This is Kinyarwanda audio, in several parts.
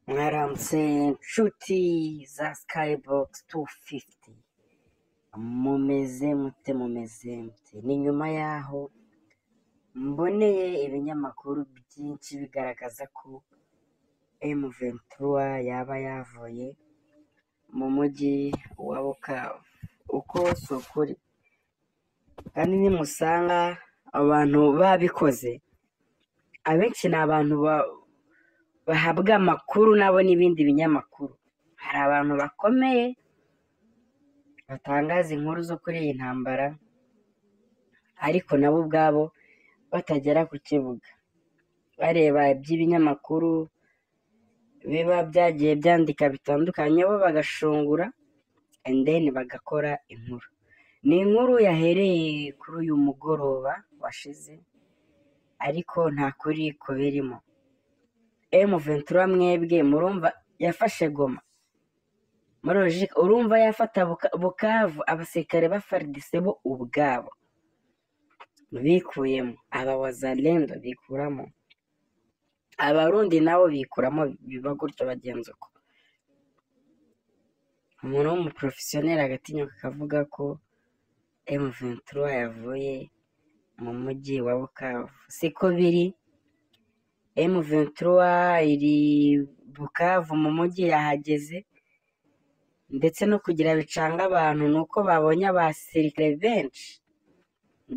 Mwaramutse nshuti za Skybox 250, mumeze mute? Ni nyuma yaho mboneye ibinyamakuru byinshi bigaragaza ko M23 yaba yavuye mu mujyi wa Bukavu. Uko si ukuri, kandi nimusanga abantu babikoze abenshi ni abantu bahabwa amakuru nabo n'ibindi binyamakuru. Hari abantu bakomeye batangaza inkuru zo kuri iyi ntambara, ariko nabo ubwabo batagera ku kibuga, bareba iby'ibinyamakuru biba byagiye byandika bitandukanye, bo bagashungura and then bagakora inkuru. Ni inkuru yahereye kuri uyu mugoroba washize, ariko nta kuri kubirimo. M23 mwebwe murumva yafashe Goma, urumva yafata Bukavu, abasirikare ba FARDC bo ubwabo bikuyemo, aba wazalendo bikuramo, abarundi nabo bikuramo, biba gutyo bagenza uko. Umuntu w'umuprofesiyoneri agatinyuka akavuga ko M23 yavuye mu mujyi wa Bukavu. Siko biri. M23 iri Bukavu mu mujyi yahageze, ndetse no kugira bicanga abantu nuko babonye abasirikare benshi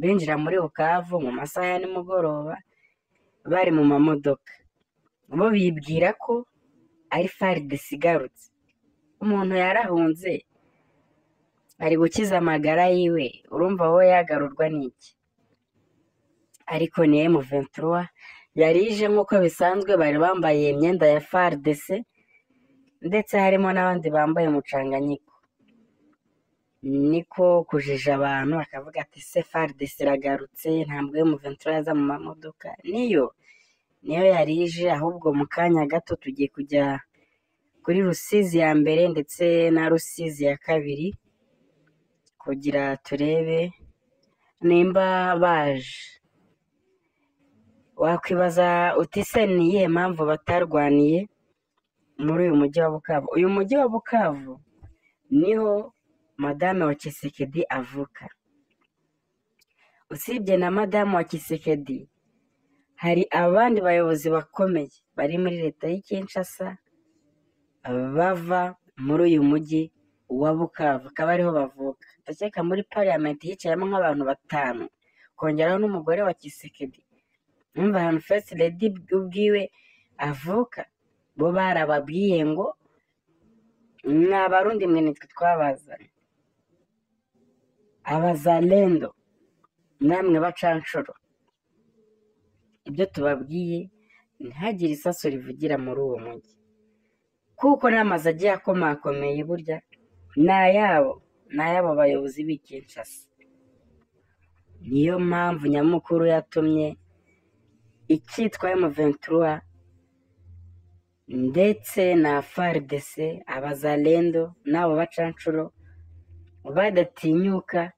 binjira muri Bukavu mu masaha ya nimugoroba bari mu mamodoka. Bo bibwira ko ari FARDC igarutse. Umuntu yarahunze ari gukiza amagara yiwe, urumva wowe yagarurwa n'iki? Ariko ni M23 yarije nk'uko bisanzwe, bari bambaye imyenda ya FARDC, ndetse harimo n'abandi bambaye umucanganyiko. Niko kujija abantu bakavuga ati se FARDC iragarutse, ntabwo M23 yaza mu mamodoka. Niyo yarije, ahubwo mu kanya gato tugiye kujya kuri Rusizi ya mbere ndetse na Rusizi ya kabiri kugira turebe nimba baje. Wakwibaza uti se ni iyihe mpamvu batarwaniye muri uyu mujyi wa Bukavu? Uyu mujyi wa Bukavu niho Madame wa Tshisekedi avuka. Usibye na Madame wa Tshisekedi, hari abandi bayobozi bakomeye bari muri leta y'i Kinshasa bava muri uyu mujyi wa Bukavu, akaba ariho bavuka. Ndakeka muri parliament yicayemo nk'abantu 5, kongeraho n'umugore wa Tshisekedi. Numva ahantu First Lady ubwiwe avuka, bo barababwiye ngo mwa barundi mwe nitwe twabazanye, abazalendo namwe bacanshuro. Ibyo tubabwiye ntihagire isaso rivugira muri uwo mujyi, kuko n'amazu agiye akomakomeye burya n'ayabo bayobozi b'i Kinshasa. Niyo mpamvu nyamukuru yatumye icyitwa M23 ndetse na FARDC, abazalendo n'abo bacanshuro badatinyuka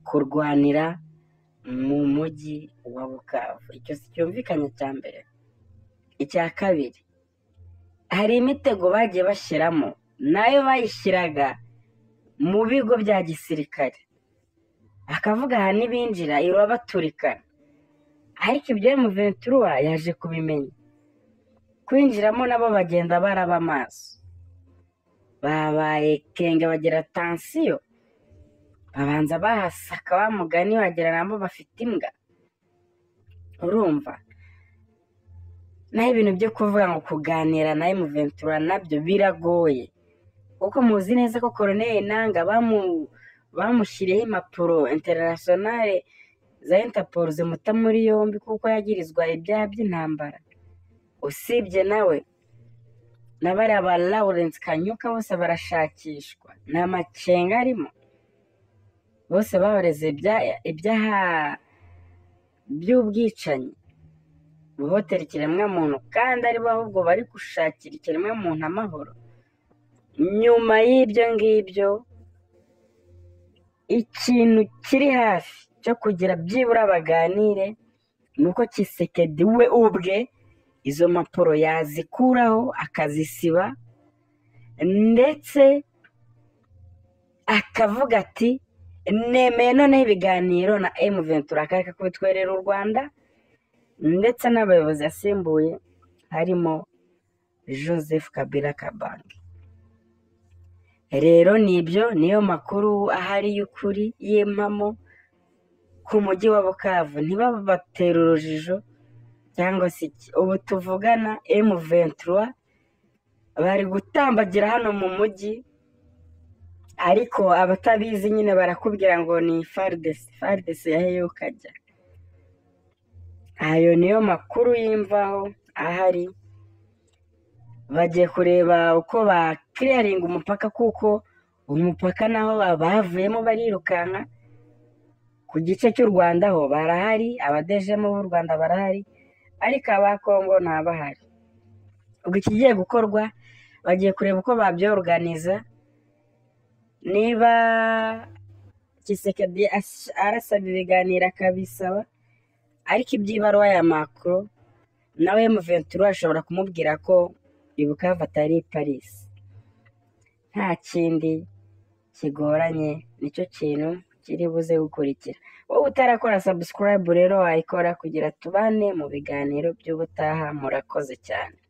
kurwanira mu mujyi wa Bukavu. Icyo si cyumvikanye cya mbere. Icya kabiri, hari imitego bagiye bashyiramo, nayo bayishyiraga mu bigo bya gisirikare, akavuga aha n'ibinjira irabaturikana. Ariko ibyo M23 yaje kubimenya, kwinjiramo nabo bagenda baraba amaso, babaye kenge, bagira tansiyo, babanza bahasaka wa mugani wagira nabo bafite imbwa. Urumva naho ibintu byo kuvuga ngo kuganira na M23 nabyo biragoye, kuko muzi neza ko Colonel Nanga bamushyiriyeho impapuro internationale za Interpol zimuta muri yombi kuko yagirizwa ibyaha by'intambara. Usibye nawe n'abariya ba Lawrence Kanyuka bose barashakishwa, nta macenga arimo, bose babareze ibyaha by'ubwicanyi, guhotera ikiremwamuntu, kandi aribo ahubwo bari gushakira ikiremwamuntu amahoro. Nyuma y'ibyo ngibyo, ikintu kiri hafi cyo kugira byibura baganire nuko Tshisekedi we ubwe izo mpapuro yazikuraho akazisiba, ndetse akavuga ati nemeye noneho ibiganiro na M23 akareka kubitwerera u Rwanda, ndetse n'abayobozi yasimbuye harimo Joseph Kabila Kabange. Rero niyo makuru ahari y'ukuri y'impamo ku mujyi wa Bukavu. Ntibabatera urujijo cyangwa se iki. Ubu tuvugana M23 bari gutambagira hano mu mujyi, ariko abatabizi nyine barakubwira ngo ni FARDC yaheye ukajya. Ayo niyo makuru y'imvaho ahari. Bagiye kureba uko bakiriyaringa umupaka, kuko umupaka naho bavuyemo barirukanka. Ku gice cy'u Rwanda ho barahari, abadejemo b'u Rwanda barahari, ariko aba Kongo ntabahari. Ubwo ikigiye gukorwa bagiye kureba uko babyorganiza, niba Tshisekedi arasaba ibiganiro akabisaba, ariko iby'ibaruwa ya Macron nawe M23 ashobora kumubwira ko Bukavu atari Paris. Nta kindi kigoranye, nicyo kintu kiri buze gukurikira. Wowe utarakora subscribe rero wayikora kugira tubane mu biganiro by'ubutaha. Murakoze cyane.